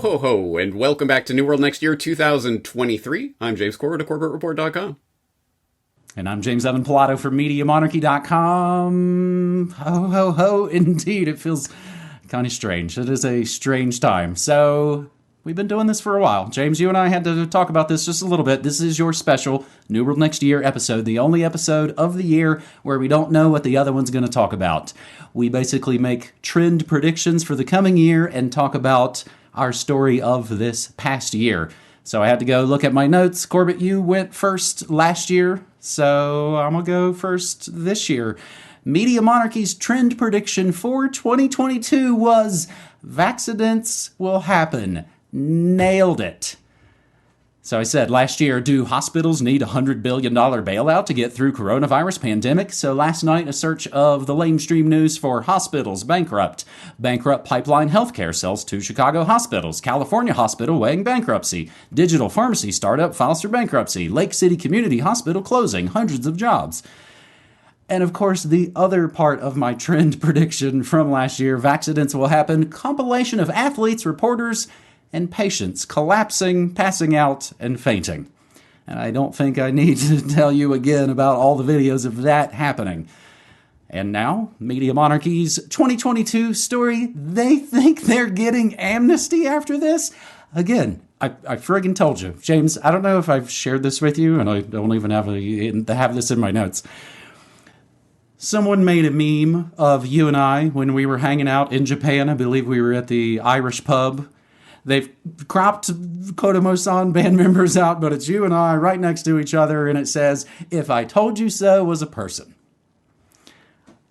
ho ho, and welcome back to New World Next Year 2023. I'm James Corbett of CorbettReport.com. And I'm James Evan Pilato from MediaMonarchy.com. Ho, ho, ho, indeed. It feels kind of strange. It is a strange time. So, we've been doing this for a while. James, you and I had to talk about this just a little bit. This is your special New World Next Year episode, the only episode of the year where we don't know what the other one's going to talk about. We basically make trend predictions for the coming year and talk about our story of this past year. So I had to go look at my notes. Corbett, you went first last year, so I'm going to go first this year. Media Monarchy's trend prediction for 2022 was vaccinations will happen. Nailed it. So I said last year, do hospitals need a $100 billion bailout to get through coronavirus pandemic? So last night, a search of the lamestream news for hospitals bankrupt. Bankrupt Pipeline Healthcare sells 2 Chicago hospitals. California hospital weighing bankruptcy. Digital pharmacy startup files for bankruptcy. Lake City Community Hospital closing. Hundreds of jobs. And of course, the other part of my trend prediction from last year, vaccinations will happen, compilation of athletes, reporters, and patients collapsing, passing out, and fainting. And I don't think I need to tell you again about all the videos of that happening. And now, Media Monarchy's 2022 story, they think they're getting amnesty after this? Again, I friggin' told you. James, I don't know if I've shared this with you, and I don't even have this in my notes. Someone made a meme of you and I when we were hanging out in Japan. I believe we were at the Irish pub. They've cropped Kodomo-san band members out, but it's you and I right next to each other, and it says, "If I told you so" was a person.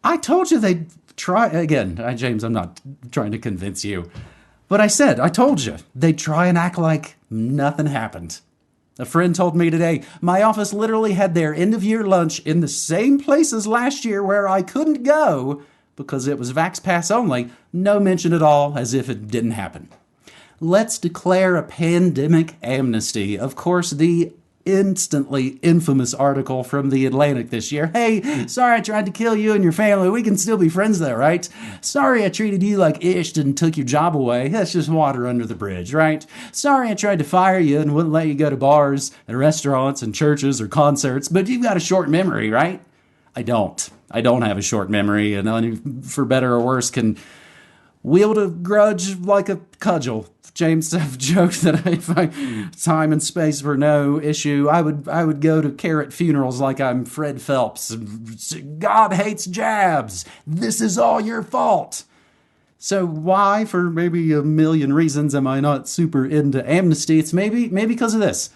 I told you they'd try, again, James, I'm not trying to convince you, but I told you, they'd try and act like nothing happened. A friend told me today, my office literally had their end-of-year lunch in the same place as last year where I couldn't go because it was Vax Pass only, no mention at all as if it didn't happen. Let's declare a pandemic amnesty. Of course, the instantly infamous article from The Atlantic this year. Hey, sorry I tried to kill you and your family. We can still be friends though, right? Sorry I treated you like ish and took your job away. That's just water under the bridge, right? Sorry I tried to fire you and wouldn't let you go to bars and restaurants and churches or concerts, but you've got a short memory, right? I don't have a short memory, and for better or worse can wield a grudge like a cudgel. James, I've joked that if time and space were no issue, I would go to carrot funerals like I'm Fred Phelps. God hates jabs. This is all your fault. So why, for maybe a million reasons, am I not super into amnesty? It's maybe because of this.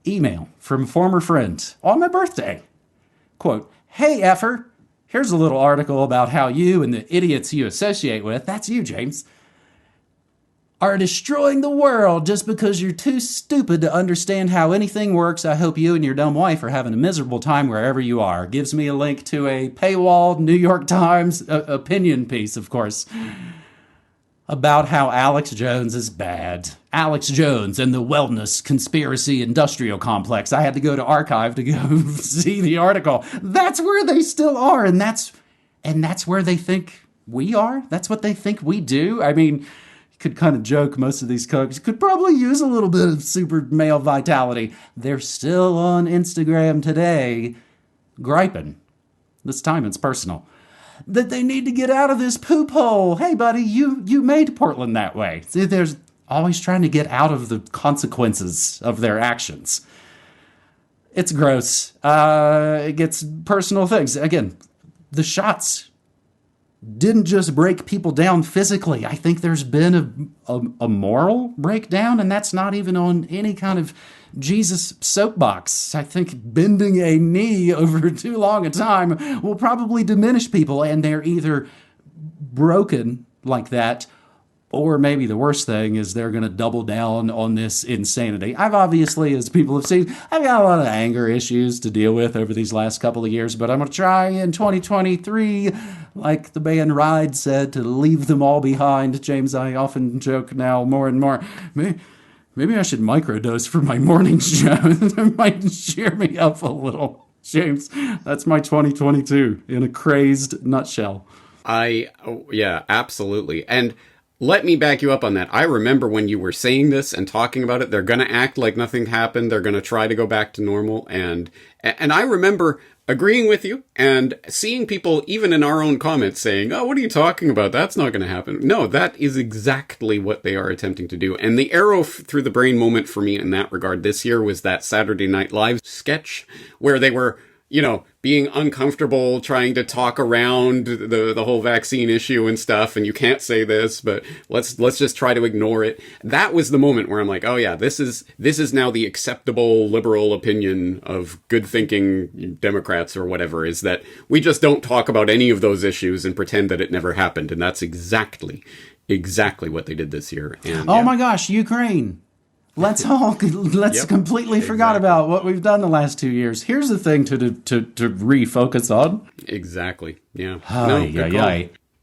Email from a former friend on my birthday. Quote, "Hey, effer, here's a little article about how you and the idiots you associate with," that's you, James, "are destroying the world just because you're too stupid to understand how anything works. I hope you and your dumb wife are having a miserable time wherever you are." Gives me a link to a paywalled New York Times opinion piece, of course, about how Alex Jones is bad. Alex Jones and the wellness conspiracy industrial complex. I had to go to Archive to go see the article. That's where they still are, and that's where they think we are. That's what they think we do. I mean, could kind of joke most of these cooks could probably use a little bit of super male vitality. They're still on Instagram today griping. This time it's personal. That they need to get out of this poop hole. Hey, buddy, you made Portland that way. See, there's always trying to get out of the consequences of their actions. It's gross. It gets personal things. Again, the shots didn't just break people down physically. I think there's been a moral breakdown, and that's not even on any kind of Jesus soapbox. I think bending a knee over too long a time will probably diminish people, and they're either broken like that, or maybe the worst thing is they're going to double down on this insanity. I've obviously, as people have seen, I've got a lot of anger issues to deal with over these last couple of years, but I'm going to try in 2023, like the band Ride said, to leave them all behind. James, I often joke now more and more, maybe I should microdose for my morning show. That might cheer me up a little. James, that's my 2022 in a crazed nutshell. Yeah, absolutely. And Let me back you up on that. I remember when you were saying this and talking about it, they're going to act like nothing happened. They're going to try to go back to normal. And I remember agreeing with you and seeing people, even in our own comments, saying, oh, what are you talking about? That's not going to happen. No, that is exactly what they are attempting to do. And the arrow through the brain moment for me in that regard this year was that Saturday Night Live sketch where they were, being uncomfortable, trying to talk around the whole vaccine issue and stuff, and you can't say this, but let's just try to ignore it. That was the moment where I'm like, oh yeah, this is now the acceptable liberal opinion of good thinking Democrats or whatever, is that we just don't talk about any of those issues and pretend that it never happened. And that's exactly what they did this year. And, my gosh, Ukraine. Let's completely forgot about what we've done the last 2 years. Here's the thing to refocus on. Exactly. Yeah.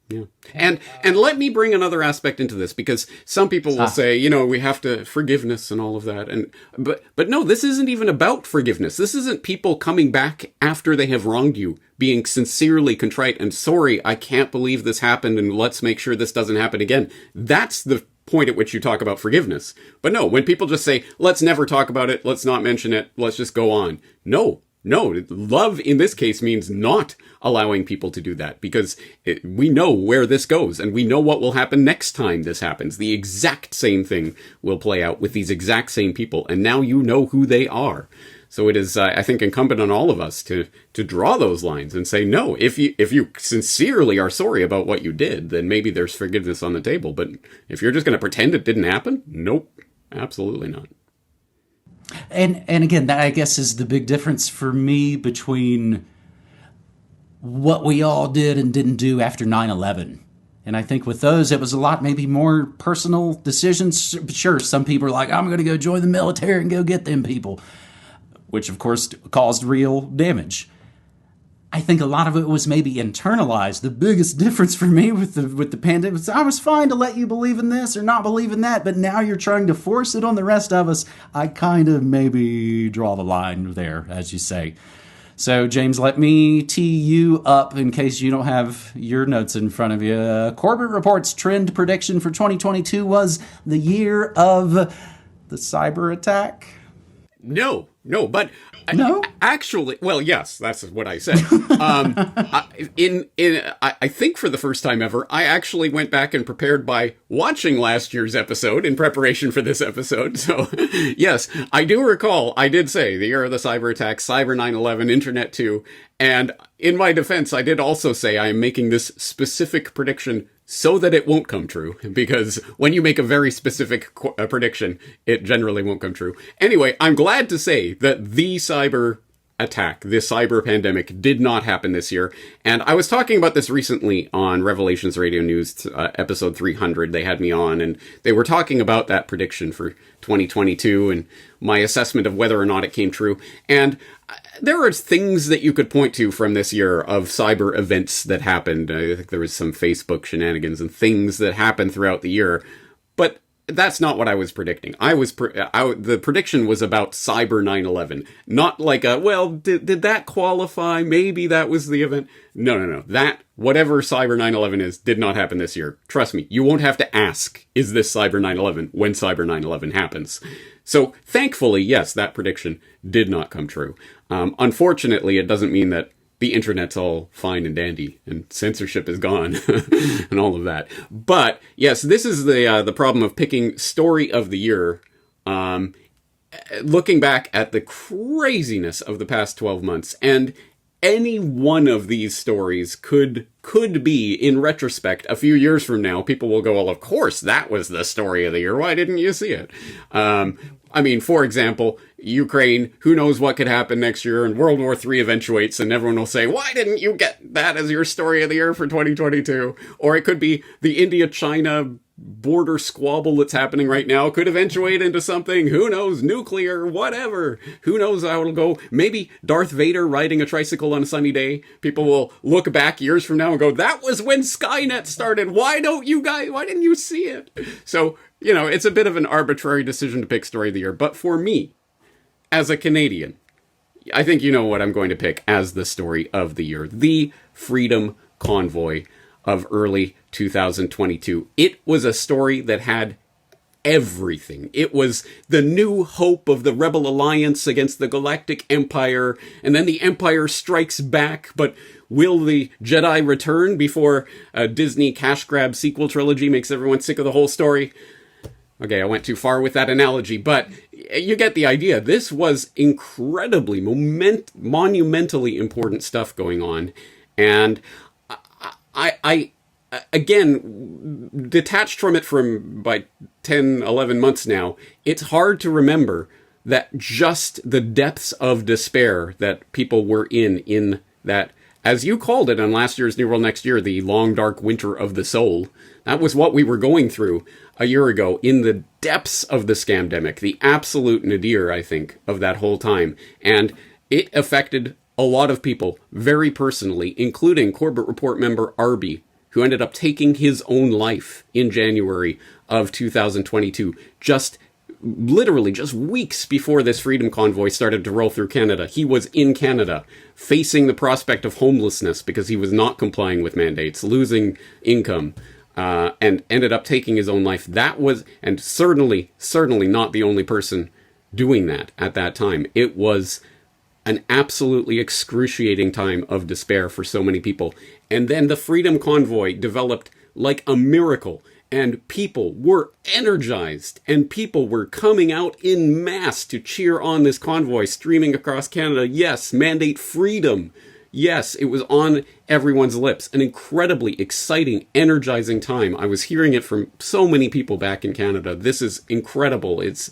Yeah. And let me bring another aspect into this, because some people will say, we have to forgiveness and all of that. But no, this isn't even about forgiveness. This isn't people coming back after they have wronged you, being sincerely contrite and sorry, I can't believe this happened and let's make sure this doesn't happen again. That's the point at which you talk about forgiveness. But no, when people just say, let's never talk about it, let's not mention it, let's just go on. No, love in this case means not allowing people to do that, because we know where this goes and we know what will happen next time this happens. The exact same thing will play out with these exact same people, and now you know who they are. So it is, I think, incumbent on all of us to draw those lines and say, no, if you sincerely are sorry about what you did, then maybe there's forgiveness on the table. But if you're just going to pretend it didn't happen, nope, absolutely not. And again, that I guess is the big difference for me between what we all did and didn't do after 9/11. And I think with those, it was a lot maybe more personal decisions. Sure, some people are like, I'm going to go join the military and go get them people, which of course caused real damage. I think a lot of it was maybe internalized. The biggest difference for me with the pandemic was I was fine to let you believe in this or not believe in that, but now you're trying to force it on the rest of us. I kind of maybe draw the line there, as you say. So, James, let me tee you up in case you don't have your notes in front of you. Corbett Report's trend prediction for 2022 was the year of the cyber attack. No, but no? Actually, well, yes, that's what I said. I think for the first time ever, I actually went back and prepared by watching last year's episode in preparation for this episode. So, yes, I do recall, I did say the year of the cyber attack, cyber 9/11, internet 2. And in my defense, I did also say I am making this specific prediction so that it won't come true, because when you make a very specific prediction, it generally won't come true. Anyway, I'm glad to say that the cyber attack, the cyber pandemic, did not happen this year. And I was talking about this recently on Revelations Radio News, episode 300. They had me on, and they were talking about that prediction for 2022 and my assessment of whether or not it came true. And there are things that you could point to from this year of cyber events that happened. I think there was some Facebook shenanigans and things that happened throughout the year, but that's not what I was predicting. The prediction was about cyber 9/11, not like did that qualify? Maybe that was the event. No. That, whatever cyber 9/11 is, did not happen this year. Trust me, you won't have to ask, is this cyber 9/11 when cyber 9/11 happens? So thankfully, yes, that prediction did not come true. Unfortunately, it doesn't mean that the internet's all fine and dandy and censorship is gone and all of that. But yes, this is the problem of picking story of the year. Looking back at the craziness of the past 12 months, and any one of these stories could be, in retrospect, a few years from now, people will go, well, of course, that was the story of the year. Why didn't you see it? For example, Ukraine, who knows what could happen next year, and World War III eventuates, and everyone will say, why didn't you get that as your story of the year for 2022? Or it could be the India-China border squabble that's happening right now could eventuate into something, who knows, nuclear, whatever. Who knows how it'll go. Maybe Darth Vader riding a tricycle on a sunny day. People will look back years from now and go, that was when Skynet started. Why didn't you see it? So, it's a bit of an arbitrary decision to pick story of the year. But for me, as a Canadian, I think you know what I'm going to pick as the story of the year. The Freedom Convoy. of early 2022. It was a story that had everything. It was the new hope of the Rebel Alliance against the Galactic Empire, and then the Empire strikes back, but will the Jedi return before a Disney cash grab sequel trilogy makes everyone sick of the whole story? Okay, I went too far with that analogy, but you get the idea. This was incredibly monumentally important stuff going on, and I again, detached from it by 10, 11 months now, it's hard to remember that just the depths of despair that people were in that, as you called it on last year's New World Next Year, the long dark winter of the soul. That was what we were going through a year ago in the depths of the scamdemic, the absolute nadir, I think, of that whole time. And it affected a lot of people very personally, including Corbett Report member Arby, who ended up taking his own life in January of 2022, literally just weeks before this freedom convoy started to roll through Canada. He was in Canada, facing the prospect of homelessness because he was not complying with mandates, losing income, and ended up taking his own life. That was, and certainly not the only person doing that at that time. It was an absolutely excruciating time of despair for so many people. And then the Freedom Convoy developed like a miracle, and people were energized, and people were coming out in mass to cheer on this convoy streaming across Canada. Yes, mandate freedom. Yes, it was on everyone's lips. An incredibly exciting, energizing time. I was hearing it from so many people back in Canada. This is incredible. It's,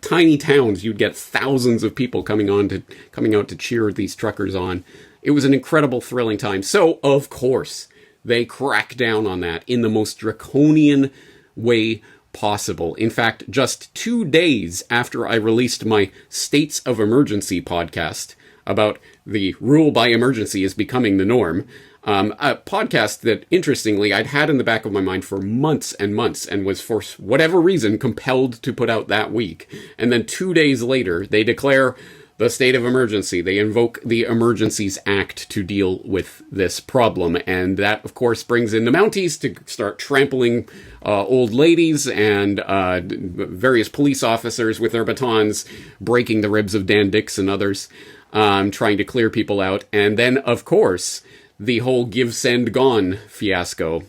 tiny towns, you'd get thousands of people coming out to cheer these truckers on. It was an incredible, thrilling time. So, of course, they crack down on that in the most draconian way possible. In fact, just 2 days after I released my States of Emergency podcast about the rule by emergency is becoming the norm, a podcast that, interestingly, I'd had in the back of my mind for months and months and was, for whatever reason, compelled to put out that week. And then 2 days later, they declare the state of emergency. They invoke the Emergencies Act to deal with this problem. And that, of course, brings in the Mounties to start trampling old ladies and various police officers with their batons, breaking the ribs of Dan Dix and others, trying to clear people out. And then, of course, the whole Give, Send, Gone fiasco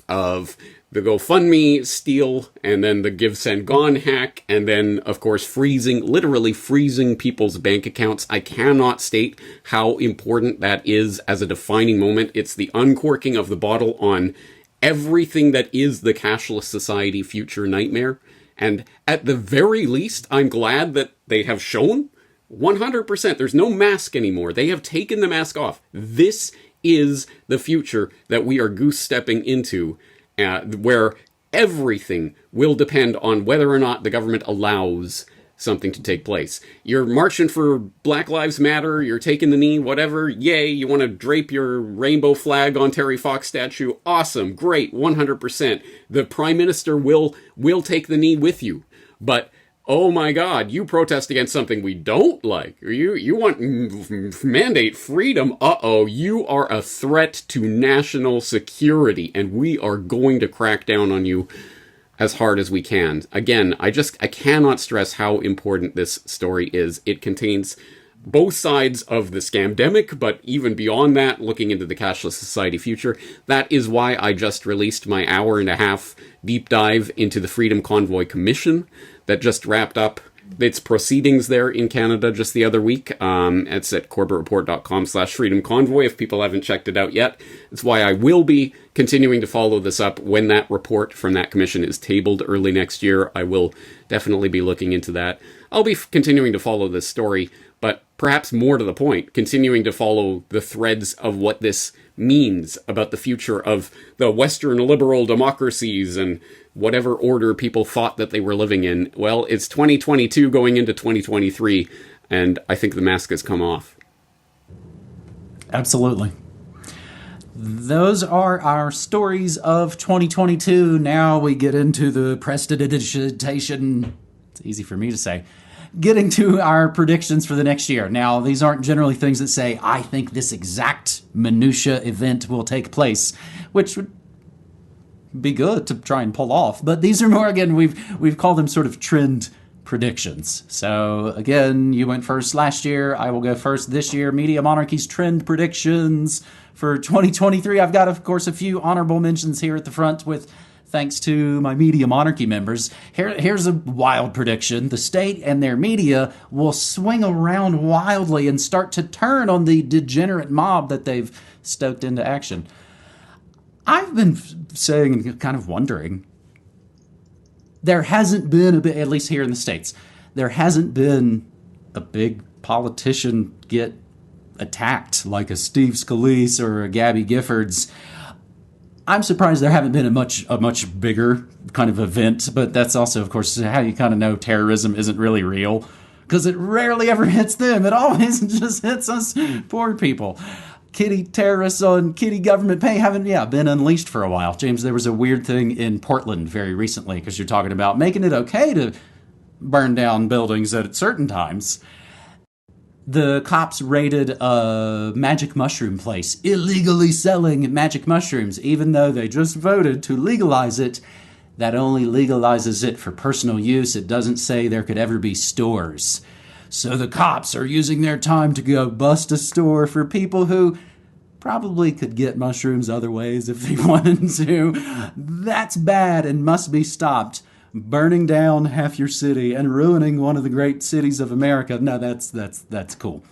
of the GoFundMe steal, and then the Give, Send, Gone hack, and then, of course, literally freezing people's bank accounts. I cannot state how important that is as a defining moment. It's the uncorking of the bottle on everything that is the cashless society future nightmare. And at the very least, I'm glad that they have shown 100%. There's no mask anymore. They have taken the mask off. This is the future that we are goose-stepping into, where everything will depend on whether or not the government allows something to take place. You're marching for Black Lives Matter, you're taking the knee, whatever, yay, you want to drape your rainbow flag on Terry Fox statue, awesome, great, 100%. The Prime Minister will take the knee with you, but oh my God, you protest against something we don't like, or you want mandate freedom, you are a threat to national security, and we are going to crack down on you as hard as we can. Again, I cannot stress how important this story is. It contains both sides of the scamdemic, but even beyond that, looking into the cashless society future. That is why I just released my hour-and-a-half deep dive into the Freedom Convoy Commission that just wrapped up its proceedings there in Canada just the other week. It's at corbettreport.com/Freedom Convoy if people haven't checked it out yet. It's why I will be continuing to follow this up when that report from that commission is tabled early next year. I will definitely be looking into that. I'll be continuing to follow this story, but perhaps more to the point, continuing to follow the threads of what this means about the future of the Western liberal democracies and whatever order people thought that they were living in. Well, it's 2022 going into 2023, and I think the mask has come off. Absolutely. Those are our stories of 2022. Now we get into the prestidigitation, it's easy for me to say, getting to our predictions for the next year. Now, these aren't generally things that say, I think this exact minutia event will take place, which would be good to try and pull off. But these are more, again, we've called them sort of trend predictions. So again, you went first last year. I will go first this year. Media Monarchy's trend predictions for 2023. I've got, of course, a few honorable mentions here at the front with thanks to my Media Monarchy members. Here's a wild prediction. The state and their media will swing around wildly and start to turn on the degenerate mob that they've stoked into action. I've been saying and kind of wondering, there hasn't been at least here in the States, there hasn't been a big politician get attacked like a Steve Scalise or a Gabby Giffords. I'm surprised there haven't been a much bigger kind of event, but that's also, of course, how you kind of know terrorism isn't really real, because it rarely ever hits them. It always just hits us poor people. Kitty terrorists on kitty government pay haven't been unleashed for a while. James, there was a weird thing in Portland very recently, because you're talking about making it okay to burn down buildings at certain times. The cops raided a magic mushroom place, illegally selling magic mushrooms, even though they just voted to legalize it. That only legalizes it for personal use. It doesn't say there could ever be stores. So the cops are using their time to go bust a store for people who probably could get mushrooms other ways if they wanted to. That's bad and must be stopped. Burning down half your city and ruining one of the great cities of America. No, that's cool.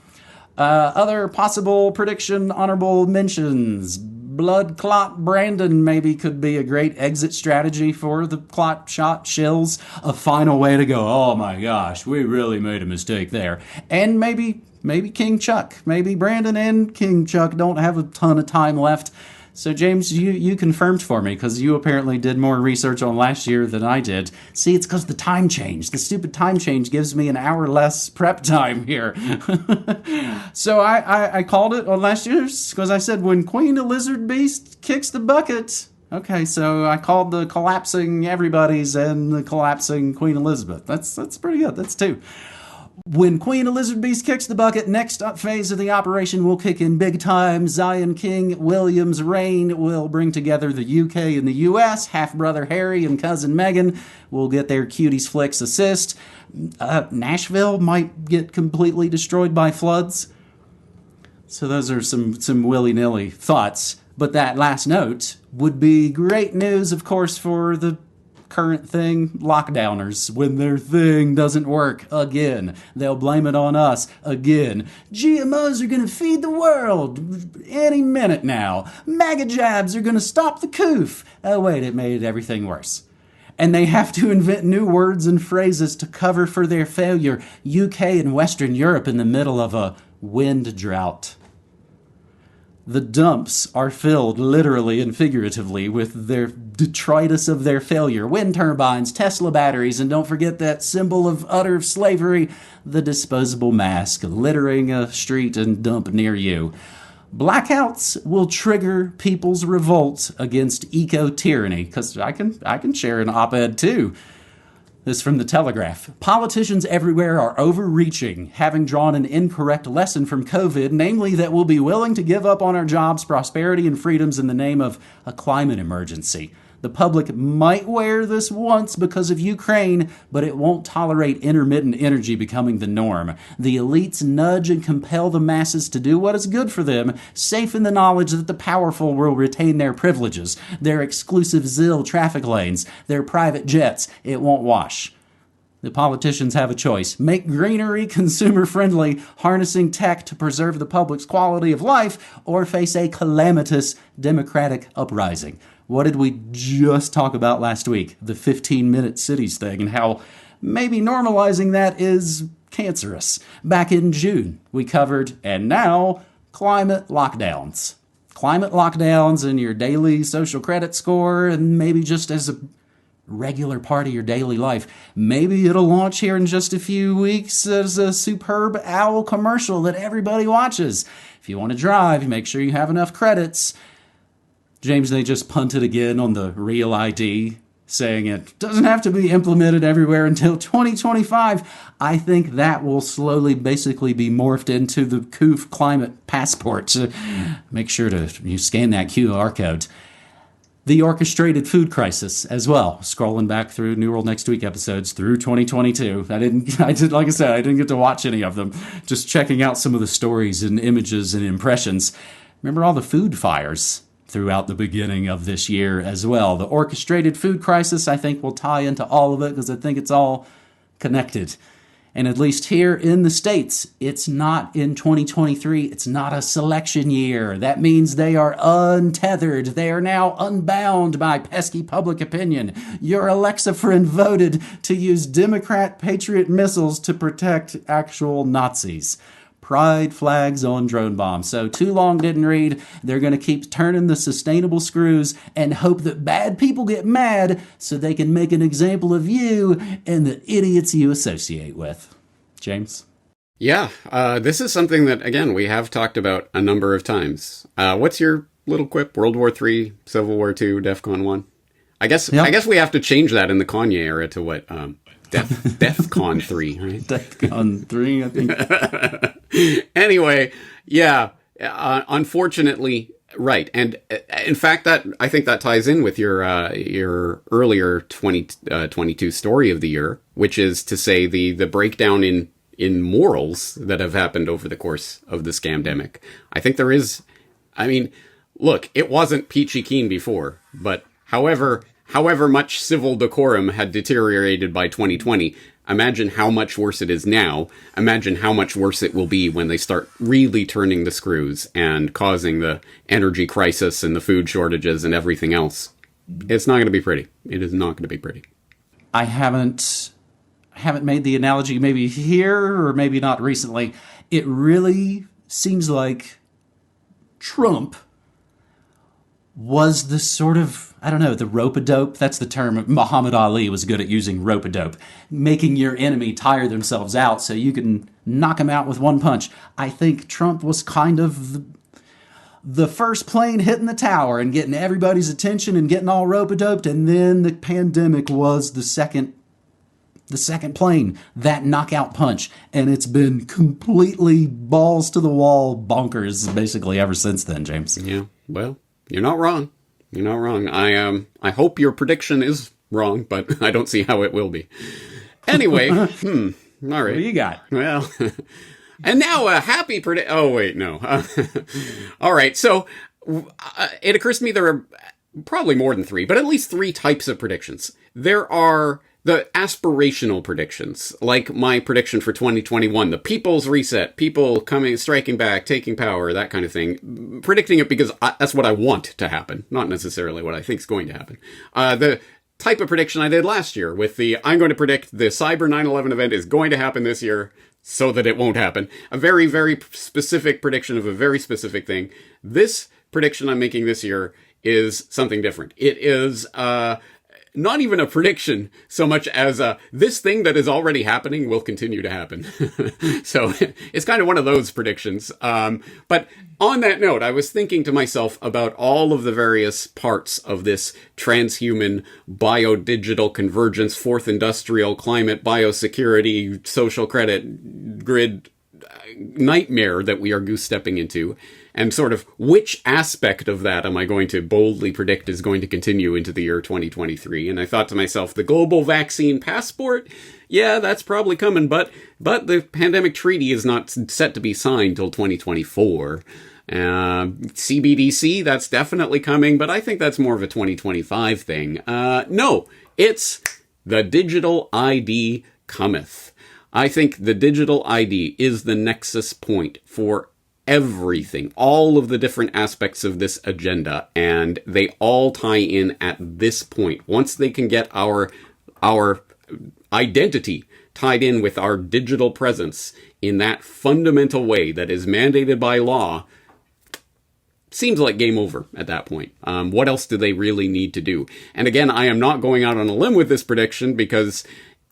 Other possible prediction honorable mentions. Blood clot Brandon maybe could be a great exit strategy for the clot shot shills. A final way to go, oh my gosh, we really made a mistake there. And maybe King Chuck. Maybe Brandon and King Chuck don't have a ton of time left. So James, you confirmed for me, because you apparently did more research on last year than I did. See, it's because the time change. The stupid time change gives me an hour less prep time here. So I called it on last year's, because I said when Queen Lizard Beast kicks the bucket. Okay, so I called the collapsing everybody's and the collapsing Queen Elizabeth. That's pretty good. That's two. When Queen Elizabeth kicks the bucket, next phase of the operation will kick in big time. Zion King William's reign will bring together the UK and the US. Half-brother Harry and cousin Meghan will get their cuties flicks assist. Nashville might get completely destroyed by floods. So those are some willy-nilly thoughts. But that last note would be great news, of course, for the current thing, lockdowners. When their thing doesn't work again, they'll blame it on us again. GMOs are going to feed the world any minute now. MAGA jabs are going to stop the coof. Oh wait, it made everything worse. And they have to invent new words and phrases to cover for their failure. UK and Western Europe in the middle of a wind drought. The dumps are filled, literally and figuratively, with their detritus of their failure. Wind turbines, Tesla batteries, and don't forget that symbol of utter slavery, the disposable mask, littering a street and dump near you. Blackouts will trigger people's revolt against eco-tyranny, because I can share an op-ed too. This is from the Telegraph. Politicians everywhere are overreaching, having drawn an incorrect lesson from COVID, namely that we'll be willing to give up on our jobs, prosperity, and freedoms in the name of a climate emergency. The public might wear this once because of Ukraine, but it won't tolerate intermittent energy becoming the norm. The elites nudge and compel the masses to do what is good for them, safe in the knowledge that the powerful will retain their privileges, their exclusive ZIL traffic lanes, their private jets. It won't wash. The politicians have a choice. Make greenery consumer-friendly, harnessing tech to preserve the public's quality of life, or face a calamitous democratic uprising. What did we just talk about last week? The 15-minute cities thing, and how maybe normalizing that is cancerous. Back in June, we covered, and now, climate lockdowns. Climate lockdowns and your daily social credit score, and maybe just as a regular part of your daily life. Maybe it'll launch here in just a few weeks as a superb owl commercial that everybody watches. If you want to drive, make sure you have enough credits. James, they just punted again on the Real ID saying it doesn't have to be implemented everywhere until 2025. I think that will slowly basically be morphed into the COOF climate passport. So make sure to you scan that QR code. The orchestrated food crisis as well. Scrolling back through New World Next Week episodes through 2022. I didn't get to watch any of them. Just checking out some of the stories and images and impressions. Remember all the food fires throughout the beginning of this year as well. The orchestrated food crisis, I think, will tie into all of it because I think it's all connected. And at least here in the States, it's not in 2023. It's not a selection year. That means they are untethered. They are now unbound by pesky public opinion. Your Alexa friend voted to use Democrat Patriot missiles to protect actual Nazis. Pride flags on drone bombs. So too long didn't read. They're going to keep turning the sustainable screws and hope that bad people get mad so they can make an example of you and the idiots you associate with. James? Yeah, this is something that, again, we have talked about a number of times. What's your little quip? World War III, Civil War II, DEFCON 1? I guess we have to change that in the Kanye era to what? DEFCON 3, right? DEFCON 3, I think. Anyway, yeah, unfortunately, right. And in fact, I think that ties in with your earlier 2022 story of the year, which is to say the breakdown in morals that have happened over the course of the scamdemic. I think there is, I mean, look, it wasn't peachy keen before, but however much civil decorum had deteriorated by 2020, imagine how much worse it is now. Imagine how much worse it will be when they start really turning the screws and causing the energy crisis and the food shortages and everything else. It's not going to be pretty. It is not going to be pretty. I haven't made the analogy maybe here or maybe not recently. It really seems like Trump was the sort of, I don't know, the rope-a-dope. That's the term. Muhammad Ali was good at using rope-a-dope, making your enemy tire themselves out so you can knock them out with one punch. I think Trump was kind of the first plane hitting the tower and getting everybody's attention and getting all rope-a-doped, and then the pandemic was the second plane, that knockout punch, and it's been completely balls to the wall bonkers basically ever since then, James. Yeah, well, you're not wrong. You're not wrong. I hope your prediction is wrong, but I don't see how it will be. Anyway, all right. What do you got? Well, and now a happy prediction. Oh, wait, no. All right, so it occurs to me there are probably more than three, but at least three types of predictions. There are the aspirational predictions, like my prediction for 2021, the people's reset, people coming, striking back, taking power, that kind of thing. Predicting it because that's what I want to happen, not necessarily what I think is going to happen. The type of prediction I did last year with I'm going to predict the Cyber 9/11 event is going to happen this year so that it won't happen. A very, very specific prediction of a very specific thing. This prediction I'm making this year is something different. It is, not even a prediction so much as this thing that is already happening will continue to happen. So it's kind of one of those predictions. But on that note, I was thinking to myself about all of the various parts of this transhuman bio-digital convergence, fourth industrial climate, biosecurity, social credit grid nightmare that we are goose-stepping into. And sort of which aspect of that am I going to boldly predict is going to continue into the year 2023? And I thought to myself, the global vaccine passport, yeah, that's probably coming, but the pandemic treaty is not set to be signed till 2024. CBDC, that's definitely coming, but I think that's more of a 2025 thing. No, it's the digital ID cometh. I think the digital ID is the nexus point for everything, all of the different aspects of this agenda, and they all tie in at this point. Once they can get our identity tied in with our digital presence in that fundamental way that is mandated by law, seems like game over at that point. What else do they really need to do? And again, I am not going out on a limb with this prediction because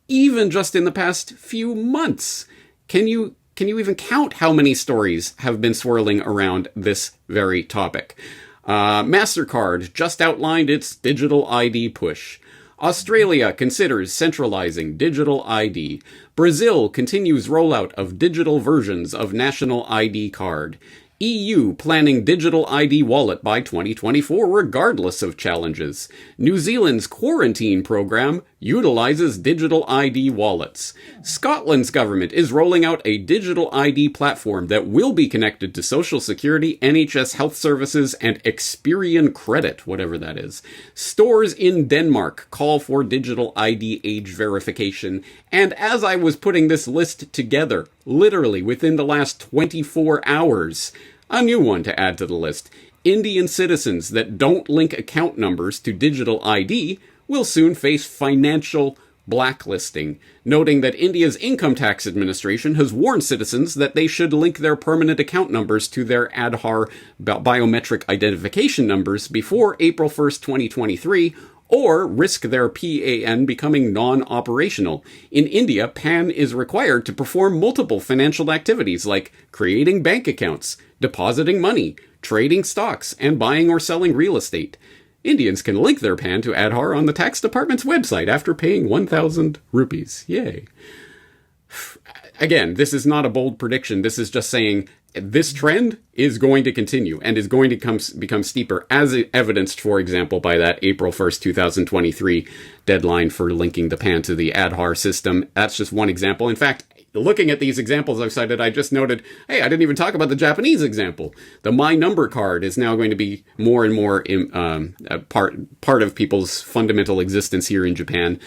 even just in the past few months, can you even count how many stories have been swirling around this very topic? MasterCard just outlined its digital ID push. Australia considers centralizing digital ID. Brazil continues rollout of digital versions of national ID card. EU planning digital ID wallet by 2024 regardless of challenges. New Zealand's quarantine program utilizes digital ID wallets. Scotland's government is rolling out a digital ID platform that will be connected to Social Security, NHS Health Services, and Experian Credit, whatever that is. Stores in Denmark call for digital ID age verification. And as I was putting this list together, literally within the last 24 hours, a new one to add to the list. Indian citizens that don't link account numbers to digital ID will soon face financial blacklisting, noting that India's Income Tax Administration has warned citizens that they should link their permanent account numbers to their Aadhaar biometric identification numbers before April 1st, 2023, or risk their PAN becoming non-operational. In India, PAN is required to perform multiple financial activities like creating bank accounts, depositing money, trading stocks, and buying or selling real estate. Indians can link their PAN to Aadhaar on the tax department's website after paying 1,000 rupees. Yay. Again, this is not a bold prediction. This is just saying this trend is going to continue and is going to become steeper, as evidenced, for example, by that April 1st, 2023 deadline for linking the PAN to the Aadhaar system. That's just one example. In fact, looking at these examples I've cited, I just noted, hey, I didn't even talk about the Japanese example. The My Number card is now going to be more and more part of people's fundamental existence here in Japan.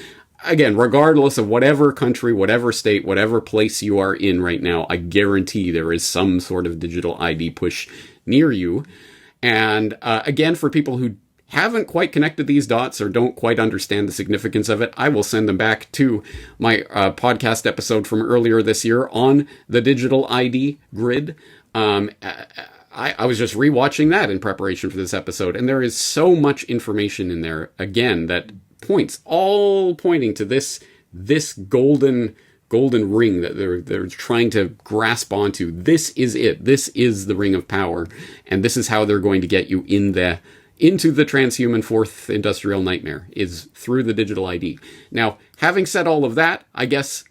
Again, regardless of whatever country, whatever state, whatever place you are in right now, I guarantee there is some sort of digital ID push near you. And again, for people who haven't quite connected these dots or don't quite understand the significance of it, I will send them back to my podcast episode from earlier this year on the digital ID grid. I was just rewatching that in preparation for this episode, and there is so much information in there, again, that pointing to this golden ring that they're trying to grasp onto. This is it. This is the ring of power, and this is how they're going to get you into the transhuman fourth industrial nightmare, is through the digital ID. Now, having said all of that, I guess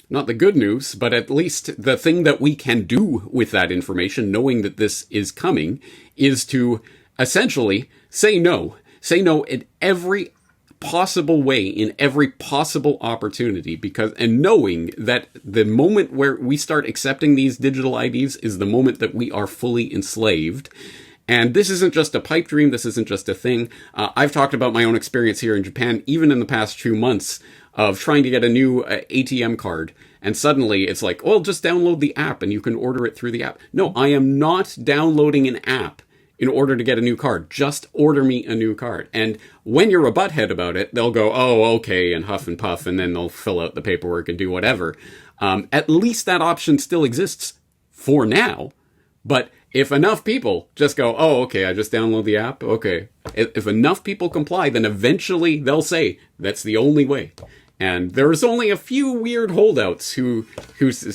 not the good news, but at least the thing that we can do with that information, knowing that this is coming, is to essentially say no. Say no in every possible way, in every possible opportunity, and knowing that the moment where we start accepting these digital IDs is the moment that we are fully enslaved. And this isn't just a pipe dream. This isn't just a thing. I've talked about my own experience here in Japan, even in the past 2 months, of trying to get a new ATM card. And suddenly it's like, well, just download the app and you can order it through the app. No, I am not downloading an app in order to get a new card. Just order me a new card. And when you're a butthead about it, they'll go, oh, okay, and huff and puff, and then they'll fill out the paperwork and do whatever. At least that option still exists for now. But if enough people just go, oh, okay, I just download the app, okay. If enough people comply, then eventually they'll say, that's the only way. And there's only a few weird holdouts who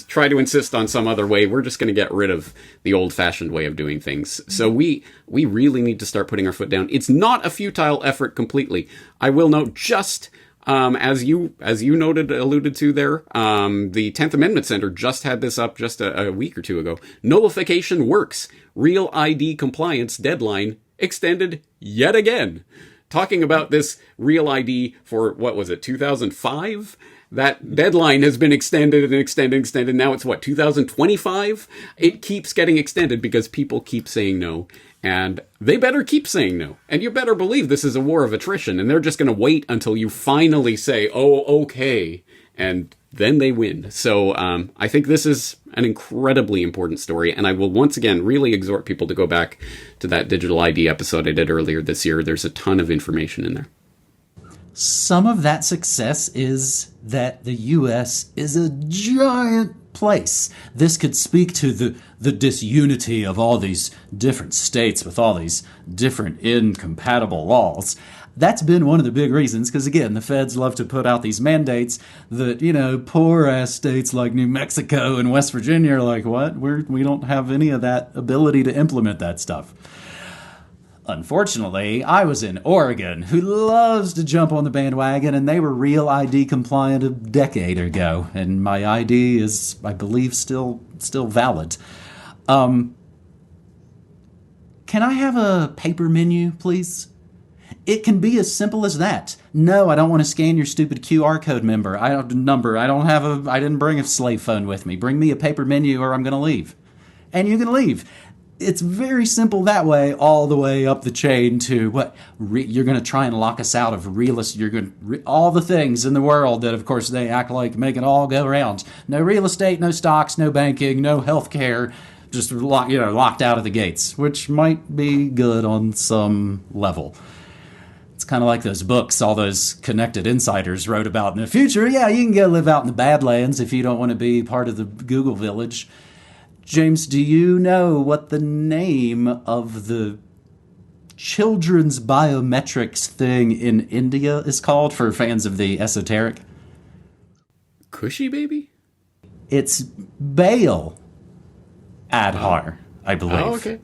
try to insist on some other way. We're just going to get rid of the old-fashioned way of doing things. So we really need to start putting our foot down. It's not a futile effort completely. I will note, just as you alluded to there, the 10th Amendment Center just had this up just a week or two ago. Nullification works. Real ID compliance deadline extended yet again. Talking about this real ID for, 2005? That deadline has been extended and extended and extended. Now it's 2025? It keeps getting extended because people keep saying no. And they better keep saying no. And you better believe this is a war of attrition. And they're just going to wait until you finally say, oh, okay. And then they win. So I think this is an incredibly important story. And I will once again really exhort people to go back to that digital ID episode I did earlier this year. There's a ton of information in there. Some of that success is that the U.S. is a giant place. This could speak to the disunity of all these different states with all these different incompatible laws. That's been one of the big reasons, because, again, the feds love to put out these mandates that, poor-ass states like New Mexico and West Virginia are like, what? We don't have any of that ability to implement that stuff. Unfortunately, I was in Oregon, who loves to jump on the bandwagon, and they were real ID compliant a decade ago, and my ID is, I believe, still valid. Can I have a paper menu, please? It can be as simple as that. No, I don't want to scan your stupid QR code I didn't bring a slave phone with me. Bring me a paper menu or I'm going to leave. And you can leave. It's very simple that way, all the way up the chain to what you're going to try and lock us out of all the things in the world that, of course, they act like make it all go around. No real estate, no stocks, no banking, no healthcare, just locked out of the gates, which might be good on some level. It's kind of like those books all those connected insiders wrote about in the future. Yeah, you can go live out in the Badlands if you don't want to be part of the Google village. James, do you know what the name of the children's biometrics thing in India is called for fans of the esoteric? Cushy baby? It's Baal Adhar, I believe. Oh, okay.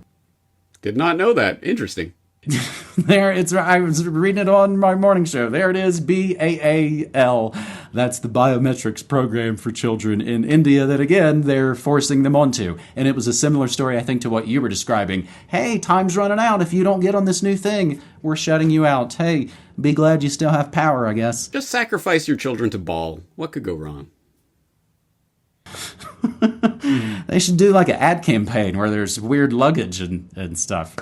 Did not know that. Interesting. I was reading it on my morning show. There it is, BAAL. That's the biometrics program for children in India that, again, they're forcing them onto. And it was a similar story, I think, to what you were describing. Hey, time's running out. If you don't get on this new thing, we're shutting you out. Hey, be glad you still have power, I guess. Just sacrifice your children to Baal. What could go wrong? They should do like an ad campaign where there's weird luggage and stuff.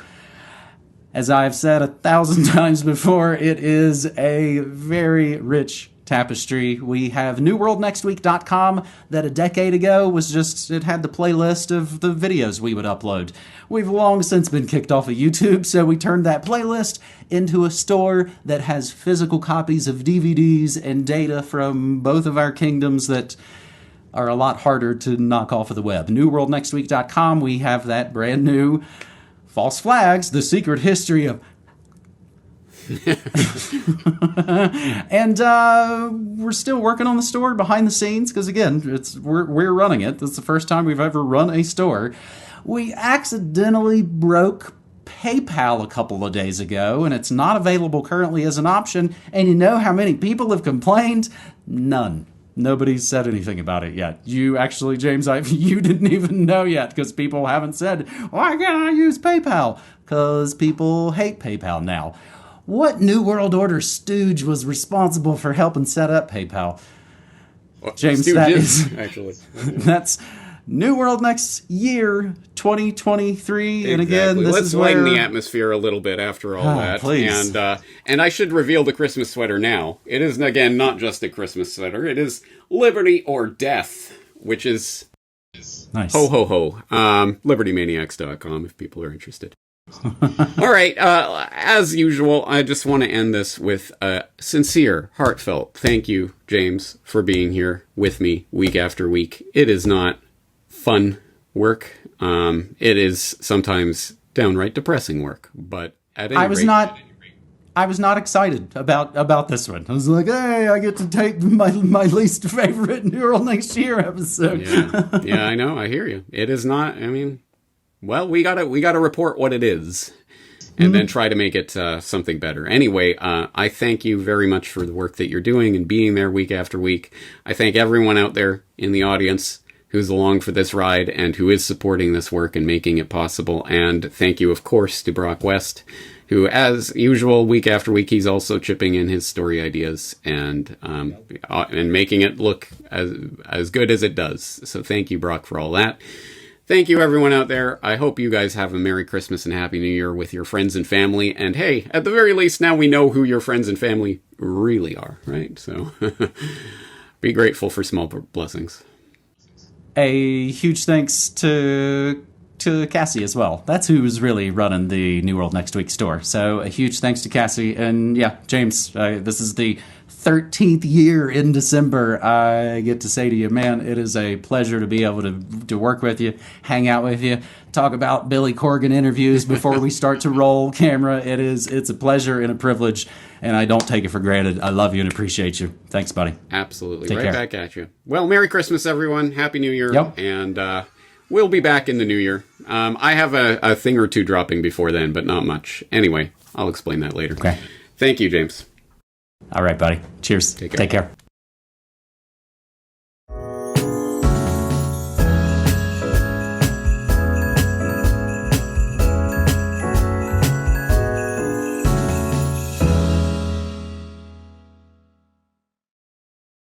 As I've said 1,000 times before, it is a very rich tapestry. We have newworldnextweek.com that a decade ago it had the playlist of the videos we would upload. We've long since been kicked off of YouTube, so we turned that playlist into a store that has physical copies of DVDs and data from both of our kingdoms that are a lot harder to knock off of the web. newworldnextweek.com, we have that brand new False Flags, The Secret History of... And we're still working on the store behind the scenes, because again, we're running it. This is the first time we've ever run a store. We accidentally broke PayPal a couple of days ago, and it's not available currently as an option. And you know how many people have complained? None. Nobody's said anything about it yet. You actually, James, you didn't even know yet because people haven't said, why can't I use PayPal? Because people hate PayPal now. What New World Order stooge was responsible for helping set up PayPal? Well, James, actually. That's New World Next Year, 2023. Exactly. And again, Let's lighten the atmosphere a little bit after all that. Please. And I should reveal the Christmas sweater now. It is, again, not just a Christmas sweater. It is Liberty or Death, which is nice. Ho, ho, ho. LibertyManiacs.com if people are interested. All right. As usual, I just want to end this with a sincere, heartfelt thank you, James, for being here with me week after week. It is not fun work. It is sometimes downright depressing work, but at any rate... I was not excited about this one. I was like, hey, I get to tape my least favorite New World Next Year episode. Yeah, I know. I hear you. It is not, well, we gotta report what it is and then try to make it something better. Anyway, I thank you very much for the work that you're doing and being there week after week. I thank everyone out there in the audience who's along for this ride and who is supporting this work and making it possible. And thank you, of course, to Brock West, who, as usual, week after week, he's also chipping in his story ideas and making it look as good as it does. So thank you, Brock, for all that. Thank you, everyone out there. I hope you guys have a Merry Christmas and Happy New Year with your friends and family. And hey, at the very least, now we know who your friends and family really are, right? So be grateful for small blessings. A huge thanks to Cassie as well. That's who's really running the New World Next Week store. So a huge thanks to Cassie. And yeah, James, this is the 13th year in December. I get to say to you, man, it is a pleasure to be able to work with you, hang out with you, talk about Billy Corgan interviews before we start to roll camera. It's a pleasure and a privilege, and I don't take it for granted. I love you and appreciate you. Thanks, buddy. Absolutely. Take right care. Back at you. Well, Merry Christmas, everyone. Happy New Year. Yep. And we'll be back in the new year. I have a thing or two dropping before then, but not much. Anyway, I'll explain that later. Okay. Thank you, James. All right, buddy. Cheers. Take care. Take care.